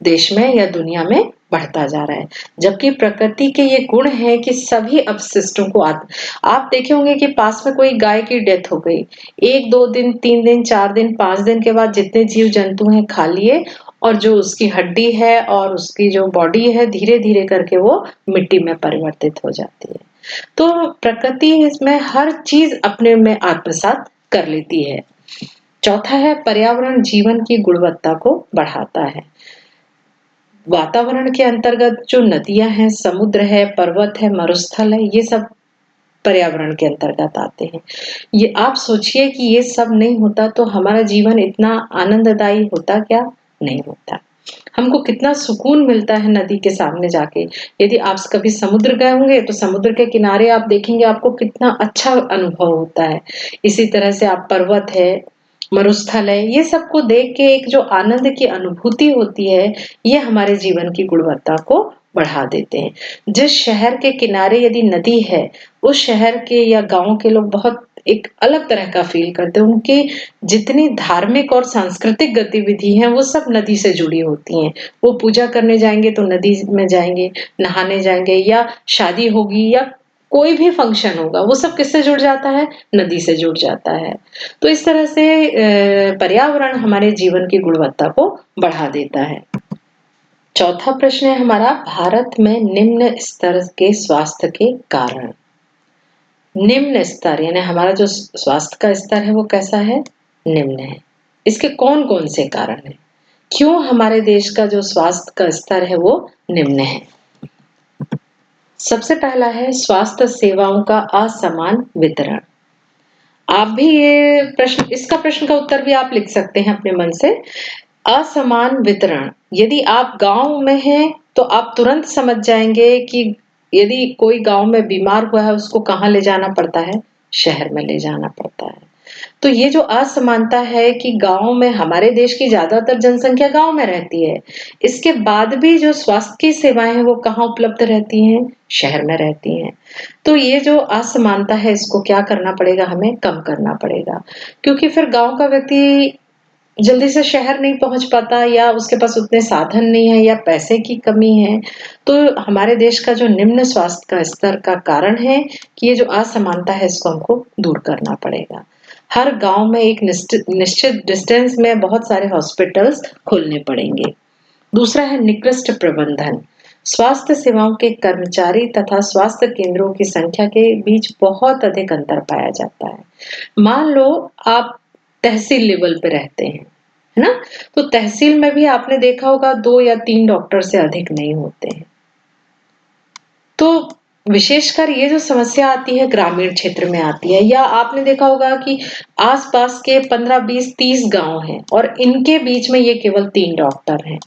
देश में या दुनिया में बढ़ता जा रहा है, जबकि प्रकृति के ये गुण है कि सभी अपशिष्टों को आप देखे होंगे कि पास में कोई गाय की डेथ हो गई, 1-2 दिन, 3 दिन, 4 दिन, 5 दिन के बाद जितने जीव जंतु हैं खा लिए, और जो उसकी हड्डी है और उसकी जो बॉडी है धीरे धीरे करके वो मिट्टी में परिवर्तित हो जाती है। तो प्रकृति इसमें हर चीज अपने में आत्मसात कर लेती है। चौथा है, पर्यावरण जीवन की गुणवत्ता को बढ़ाता है। वातावरण के अंतर्गत जो नदियां हैं, समुद्र है, पर्वत है, मरुस्थल है, ये सब पर्यावरण के अंतर्गत आते हैं। ये आप सोचिए कि ये सब नहीं होता तो हमारा जीवन इतना आनंददायी होता क्या? नहीं होता। हमको कितना सुकून मिलता है नदी के सामने जाके। यदि आप कभी समुद्र गए होंगे तो समुद्र के किनारे आप देखेंगे आपको कितना अच्छा अनुभव होता है। इसी तरह से आप पर्वत है, मरुस्थल है, ये सबको देख के एक जो आनंद की अनुभूति होती है, ये हमारे जीवन की गुणवत्ता को बढ़ा देते हैं। जिस शहर के किनारे यदि नदी है, उस शहर के या गांव के लोग बहुत एक अलग तरह का फील करते हैं। उनकी जितनी धार्मिक और सांस्कृतिक गतिविधि हैं, वो सब नदी से जुड़ी होती हैं। वो पूजा करने जाएंगे तो नदी में जाएंगे, नहाने जाएंगे, या शादी होगी या कोई भी फंक्शन होगा, वो सब किससे जुड़ जाता है? नदी से जुड़ जाता है। तो इस तरह से पर्यावरण हमारे जीवन की गुणवत्ता को बढ़ा देता है। चौथा प्रश्न है हमारा, भारत में निम्न स्तर के स्वास्थ्य के कारण। निम्न स्तर यानी हमारा जो स्वास्थ्य का स्तर है वो कैसा है? निम्न है। इसके कौन कौन से कारण हैं? क्यों हमारे देश का जो स्वास्थ्य का स्तर है वो निम्न है? सबसे पहला है स्वास्थ्य सेवाओं का असमान वितरण। आप भी ये इसका प्रश्न का उत्तर भी आप लिख सकते हैं अपने मन से। असमान वितरण, यदि आप गांव में हैं तो आप तुरंत समझ जाएंगे कि यदि कोई गांव में बीमार हुआ है उसको कहाँ ले जाना पड़ता है? शहर में ले जाना पड़ता है। तो ये जो असमानता है कि गाँव में हमारे देश की ज़्यादातर जनसंख्या गाँव में रहती है। इसके बाद भी जो स्वास्थ्य की सेवाएँ हैं वो कहाँ उपलब्ध रहती हैं? शहर में रहती हैं। तो ये जो असमानता है इसको क्या करना पड़ेगा हमें? कम करना पड़ेगा। क्योंकि फिर गाँव का व्यक्ति जल्दी से शहर नहीं पहुँच पाता या उसके पास उतने साधन नहीं है या पैसे की कमी है। तो हमारे देश का जो निम्न स्वास्थ्य का स्तर का कारण है कि ये जो असमानता है इसको हमको दूर करना पड़ेगा। हर गाँव में एक निश्चित डिस्टेंस में बहुत सारे हॉस्पिटल्स खोलने पड़ेंगे। दूसरा है निकृष्ट प्रबंधन। स्वास्थ्य सेवाओं के कर्मचारी तथा स्वास्थ्य केंद्रों की संख्या के बीच बहुत अधिक अंतर पाया जाता है। मान लो आप तहसील लेवल पे रहते हैं, है ना? तो तहसील में भी आपने देखा होगा 2 या 3 डॉक्टर से अधिक नहीं होते हैं। तो विशेषकर ये जो समस्या आती है ग्रामीण क्षेत्र में आती है या आपने देखा होगा कि आस-पास के 15, 20, 30 गाँव हैं और इनके बीच में ये केवल 3 डॉक्टर हैं।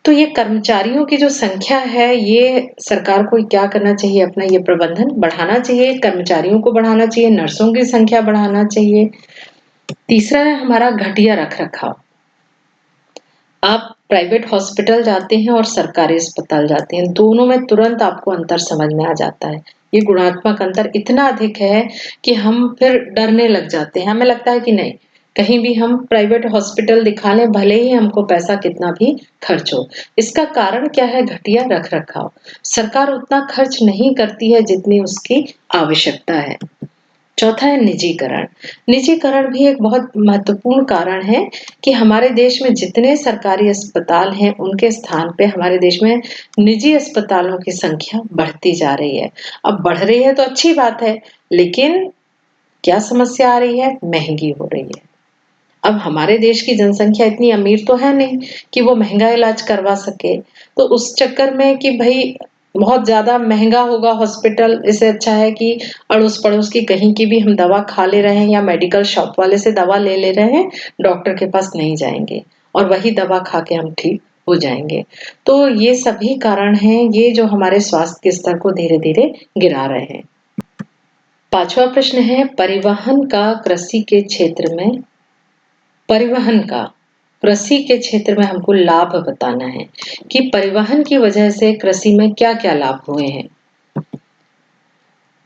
तो ये कर्मचारियों की जो संख्या है, ये सरकार को क्या करना चाहिए अपना ये प्रबंधन बढ़ाना चाहिए, कर्मचारियों को बढ़ाना चाहिए, नर्सों की संख्या बढ़ाना चाहिए। तीसरा है हमारा घटिया रख-रखाव। आप प्राइवेट हॉस्पिटल जाते हैं और सरकारी अस्पताल जाते हैं, दोनों में तुरंत आपको अंतर समझ में आ जाता है। ये गुणात्मक अंतर इतना अधिक है कि हम फिर डरने लग जाते हैं। हमें लगता है कि नहीं, कहीं भी हम प्राइवेट हॉस्पिटल दिखा लें, भले ही हमको पैसा कितना भी खर्च हो। इसका कारण क्या है? घटिया रख-रखाव। सरकार उतना खर्च नहीं करती है जितनी उसकी आवश्यकता है। चौथा है निजीकरण। निजीकरण भी एक बहुत महत्वपूर्ण कारण है कि हमारे देश में जितने सरकारी अस्पताल हैं, उनके स्थान पे हमारे देश में निजी अस्पतालों की संख्या बढ़ती जा रही है। अब बढ़ रही है तो अच्छी बात है, लेकिन क्या समस्या आ रही है? महँगी हो रही है। अब हमारे देश की जनसंख्या इतनी अमीर तो है नहीं कि वो महँगा इलाज करवा सके। तो उस चक्कर में कि भई बहुत ज़्यादा महँगा होगा हॉस्पिटल, इससे अच्छा है कि अड़ोस-पड़ोस की कहीं की भी हम दवा खा ले रहे हैं या मेडिकल शॉप वाले से दवा ले रहे हैं, डॉक्टर के पास नहीं जाएँगे और वही दवा खा के हम ठीक हो जाएँगे। तो ये सभी कारण हैं, ये जो हमारे स्वास्थ्य के स्तर को धीरे-धीरे गिरा रहे हैं। 5वां प्रश्न है परिवहन का कृषि के क्षेत्र में परिवहन का कृषि के क्षेत्र में हमको लाभ बताना है कि परिवहन की वजह से कृषि में क्या-क्या लाभ हुए हैं।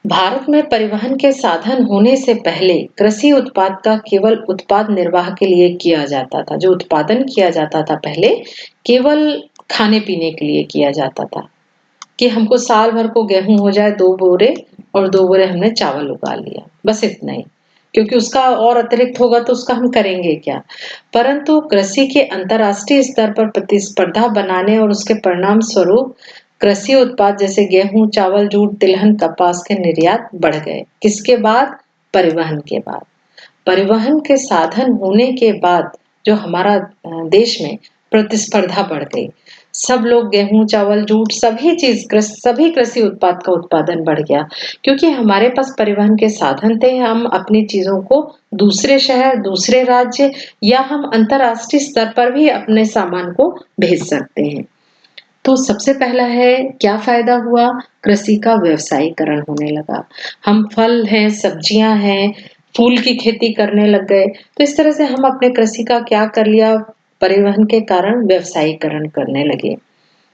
भारत में परिवहन के साधन होने से पहले कृषि उत्पाद का केवल उत्पाद निर्वाह के लिए किया जाता था। जो उत्पादन किया जाता था पहले केवल खाने-पीने के लिए किया जाता था कि हमको साल भर को गेहूँ हो जाए 2 बोरे और 2 बोरे हमने चावल उगा लिया, बस इतना ही। क्योंकि उसका और अतिरिक्त होगा तो उसका हम करेंगे क्या? परंतु कृषि के अंतर्राष्ट्रीय स्तर पर प्रतिस्पर्धा बनाने और उसके परिणाम स्वरूप कृषि उत्पाद जैसे गेहूँ, चावल, जूट, तिलहन, कपास के निर्यात बढ़ गए। किसके बाद? परिवहन के बाद। परिवहन के साधन होने के बाद जो हमारा देश में प्रतिस्पर्धा बढ़ गई। सब लोग गेहूँ, चावल, जूट सभी कृषि उत्पाद का उत्पादन बढ़ गया। क्योंकि हमारे पास परिवहन के साधन थे, हम अपनी चीज़ों को दूसरे शहर, दूसरे राज्य या हम अंतर्राष्ट्रीय स्तर पर भी अपने सामान को भेज सकते हैं। तो सबसे पहला है क्या फ़ायदा हुआ? कृषि का व्यवसायीकरण होने लगा। हम फल हैं, सब्जियाँ हैं, फूल की खेती करने लग गए। तो इस तरह से हम अपने कृषि का क्या कर लिया? परिवहन के कारण व्यवसायीकरण करने लगे,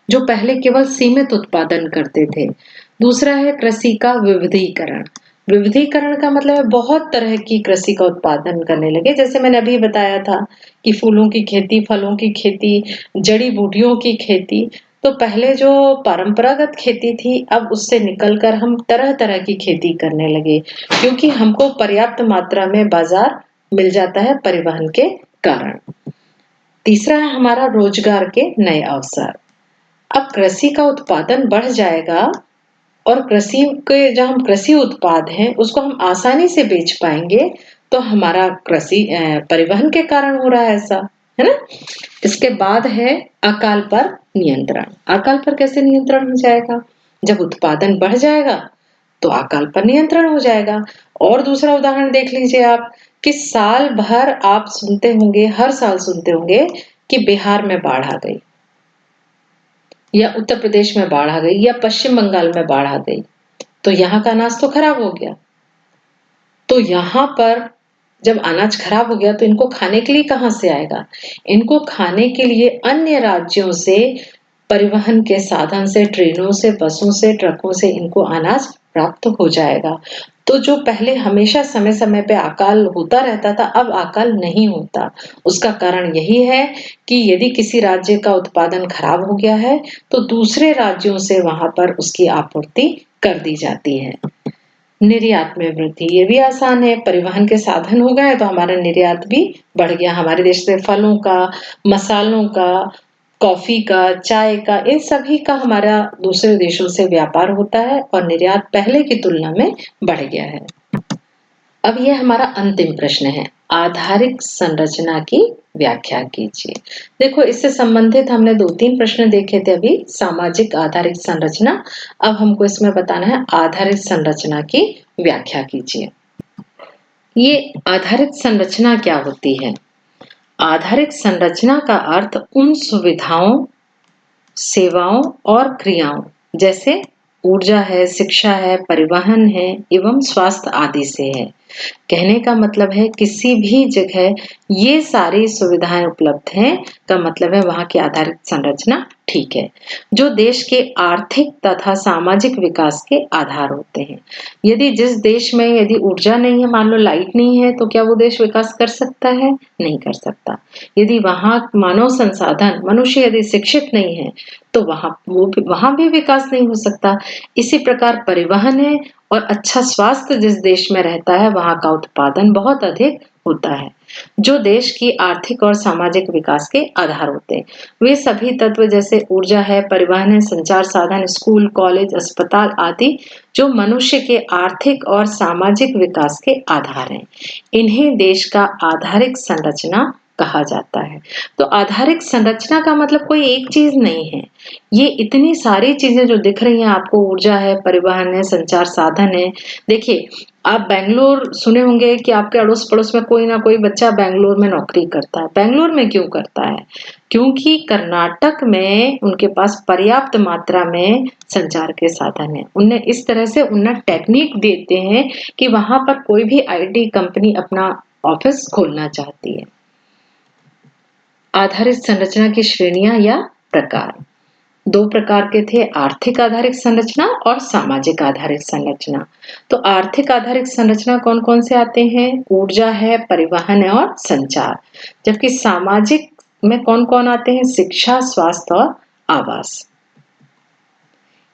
जो पहले केवल सीमित उत्पादन करते थे। दूसरा है कृषि का विविधीकरण। विविधीकरण का मतलब है बहुत तरह की कृषि का उत्पादन करने लगे। जैसे मैंने अभी बताया था कि फूलों की खेती, फलों की खेती, जड़ी-बूटियों की खेती। तो पहले जो परंपरागत खेती थी, अब उससे निकल कर हम तरह-तरह की खेती करने लगे, क्योंकि हमको पर्याप्त मात्रा में बाज़ार मिल जाता है परिवहन के कारण। तीसरा है हमारा रोजगार के नए अवसर। अब कृषि का उत्पादन बढ़ जाएगा और कृषि के जो हम कृषि उत्पाद हैं, उसको हम आसानी से बेच पाएँगे, तो हमारा परिवहन के कारण हो रहा है ऐसा, है ना? इसके बाद है अकाल पर नियंत्रण। अकाल पर कैसे नियंत्रण हो जाएगा? जब उत्पादन बढ़ जाएगा, तो अकाल पर नियंत्रण हो जाएगा। और दूसरा उदाहरण देख लीजिए आप कि साल भर आप सुनते होंगे, हर साल सुनते होंगे कि बिहार में बाढ़ आ गई या उत्तर प्रदेश में बाढ़ आ गई या पश्चिम बंगाल में बाढ़ आ गई। तो यहाँ का अनाज तो खराब हो गया। तो यहाँ पर जब अनाज खराब हो गया तो इनको खाने के लिए कहाँ से आएगा? इनको खाने के लिए अन्य राज्यों से, परिवहन के साधन से, ट्रेनों से, बसों से, ट्रकों से इनको अनाज प्राप्त हो जाएगा। तो जो पहले हमेशा समय-समय पे अकाल होता रहता था, अब अकाल नहीं होता। उसका कारण यही है कि यदि किसी राज्य का उत्पादन खराब हो गया है, तो दूसरे राज्यों से वहाँ पर उसकी आपूर्ति कर दी जाती है। निर्यात में वृद्धि, ये भी आसान है, परिवहन के साधन हो गए तो हमारा निर्यात भी बढ़ गया। हमारे देश से फलों का, मसालों का, कॉफ़ी का, चाय का, इन सभी का हमारा दूसरे देशों से व्यापार होता है और निर्यात पहले की तुलना में बढ़ गया है। अब ये हमारा अंतिम प्रश्न है, आधारिक संरचना की व्याख्या कीजिए। देखो, इससे संबंधित हमने 2-3 प्रश्न देखे थे अभी, सामाजिक आधारिक संरचना। अब हमको इसमें बताना है आधारिक संरचना की व्याख्या कीजिए। ये आधारिक संरचना क्या होती है? आधारिक संरचना का अर्थ उन सुविधाओं, सेवाओं और क्रियाओं जैसे ऊर्जा है, शिक्षा है, परिवहन है एवं स्वास्थ्य आदि से है। कहने का मतलब है किसी भी जगह ये सारी सुविधाएं उपलब्ध हैं, का मतलब है वहाँ की आधारिक संरचना ठीक है, जो देश के आर्थिक तथा सामाजिक विकास के आधार होते हैं। यदि जिस देश में यदि ऊर्जा नहीं है, मान लो लाइट नहीं है, तो क्या वो देश विकास कर सकता है? नहीं कर सकता। यदि वहाँ मानव संसाधन, मनुष्य यदि शिक्षित नहीं है, तो वहाँ भी विकास नहीं हो सकता। इसी प्रकार परिवहन है और अच्छा स्वास्थ्य जिस देश में रहता है, वहाँ का उत्पादन बहुत अधिक होता है, जो देश की आर्थिक और सामाजिक विकास के आधार होते हैं। वे सभी तत्व जैसे ऊर्जा है, परिवहन है, संचार साधन, स्कूल, कॉलेज, अस्पताल आदि, जो मनुष्य के आर्थिक और सामाजिक विकास के आधार हैं। इन्हें देश का आधारिक संरचना कहा जाता है। तो आधारिक संरचना का मतलब कोई एक चीज नहीं है। ये इतनी सारी चीजें जो दिख रही हैं आपको, ऊर्जा है, परिवहन है, संचार साधन है। देखिए, आप बैंगलोर सुने होंगे कि आपके अड़ोस पड़ोस में कोई ना कोई बच्चा बैंगलोर में नौकरी करता है। बैंगलोर में क्यों करता है? क्योंकि कर्नाटक में उनके पास पर्याप्त मात्रा में संचार के साधन है। उन्हें इस तरह से उन्नत टेक्निक देते हैं कि वहां पर कोई भी आईटी कंपनी अपना ऑफिस खोलना चाहती है। आधारित संरचना की श्रेणियां या प्रकार, 2 प्रकार के थे, आर्थिक आधारित संरचना और सामाजिक आधारित संरचना। तो आर्थिक आधारित संरचना कौन-कौन से आते हैं? ऊर्जा है, परिवहन है और संचार। जबकि सामाजिक में कौन-कौन आते हैं? शिक्षा, स्वास्थ्य और आवास।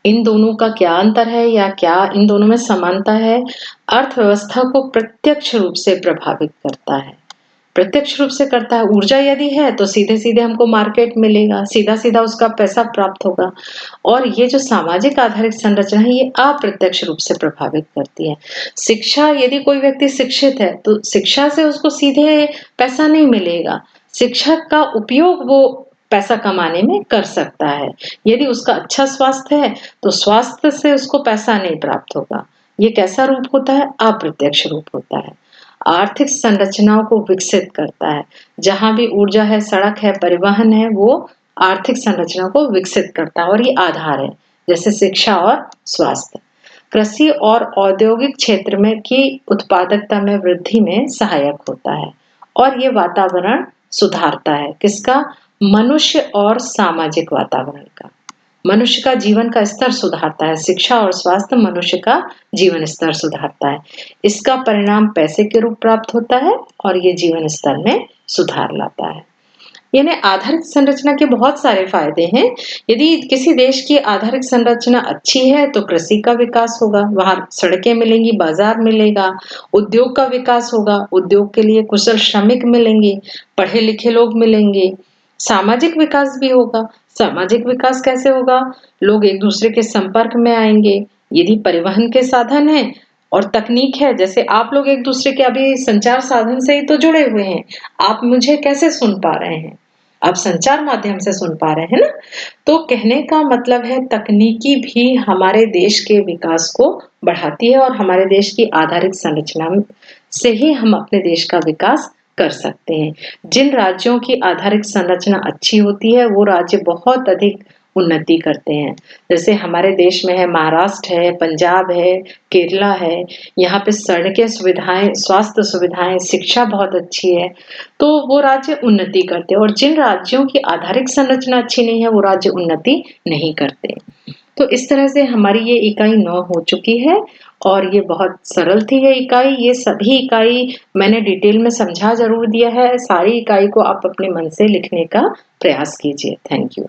इन दोनों का क्या अंतर है या क्या इन दोनों में समानता है? अर्थव्यवस्था को प्रत्यक्ष रूप से प्रभावित करता है। प्रत्यक्ष रूप से करता है। ऊर्जा यदि है तो सीधे-सीधे हमको मार्केट मिलेगा, सीधा-सीधा उसका पैसा प्राप्त होगा। और ये जो सामाजिक आधारित संरचना है, ये अप्रत्यक्ष रूप से प्रभावित करती है। शिक्षा, यदि कोई व्यक्ति शिक्षित है, तो शिक्षा से उसको सीधे पैसा नहीं मिलेगा। शिक्षा का उपयोग वो पैसा कमाने में कर सकता है। यदि उसका अच्छा स्वास्थ्य है, तो स्वास्थ्य से उसको पैसा नहीं प्राप्त होगा। ये कैसा रूप होता है? अप्रत्यक्ष रूप होता है। आर्थिक संरचनाओं को विकसित करता है। जहाँ भी ऊर्जा है, सड़क है, परिवहन है, वो आर्थिक संरचना को विकसित करता है और ये आधार है, जैसे शिक्षा और स्वास्थ्य। कृषि और औद्योगिक क्षेत्र में की उत्पादकता में वृद्धि में सहायक होता है और ये वातावरण सुधारता है। किसका? मनुष्य और सामाजिक वातावरण का। मनुष्य का जीवन का स्तर सुधारता है। शिक्षा और स्वास्थ्य मनुष्य का जीवन स्तर सुधारता है। इसका परिणाम पैसे के रूप प्राप्त होता है और ये जीवन स्तर में सुधार लाता है। यानी आधारिक संरचना के बहुत सारे फायदे हैं। यदि किसी देश की आधारिक संरचना अच्छी है तो कृषि का विकास होगा, वहां सड़कें मिलेंगी, बाजार मिलेगा, उद्योग का विकास होगा, उद्योग के लिए कुशल श्रमिक मिलेंगे, पढ़े लिखे लोग मिलेंगे, सामाजिक विकास भी होगा। सामाजिक विकास कैसे होगा? लोग एक दूसरे के संपर्क में आएंगे। यदि परिवहन के साधन है और तकनीक है, जैसे आप लोग एक दूसरे के अभी संचार साधन से ही तो जुड़े हुए हैं। आप मुझे कैसे सुन पा रहे हैं? आप संचार माध्यम से सुन पा रहे हैं ना? तो कहने का मतलब है तकनीकी भी हमारे देश के विकास को बढ़ाती है और हमारे देश की आधारिक संरचना से ही हम अपने देश का विकास कर सकते हैं। जिन राज्यों की आधारिक संरचना अच्छी होती है, वो राज्य बहुत अधिक उन्नति करते हैं। जैसे हमारे देश में है महाराष्ट्र है, पंजाब है, केरला है, यहाँ पे सड़कें सुविधाएँ, स्वास्थ्य सुविधाएँ, शिक्षा बहुत अच्छी है, तो वो राज्य उन्नति करते हैं और जिन राज्यों की आधारिक संरचना अच्छी नहीं है, वो राज्य उन्नति नहीं करते। तो इस तरह से हमारी ये इकाई 9 हो चुकी है और ये बहुत सरल थी ये इकाई। ये सभी इकाई मैंने डिटेल में समझा ज़रूर दिया है। सारी इकाई को आप अपने मन से लिखने का प्रयास कीजिए। Thank you.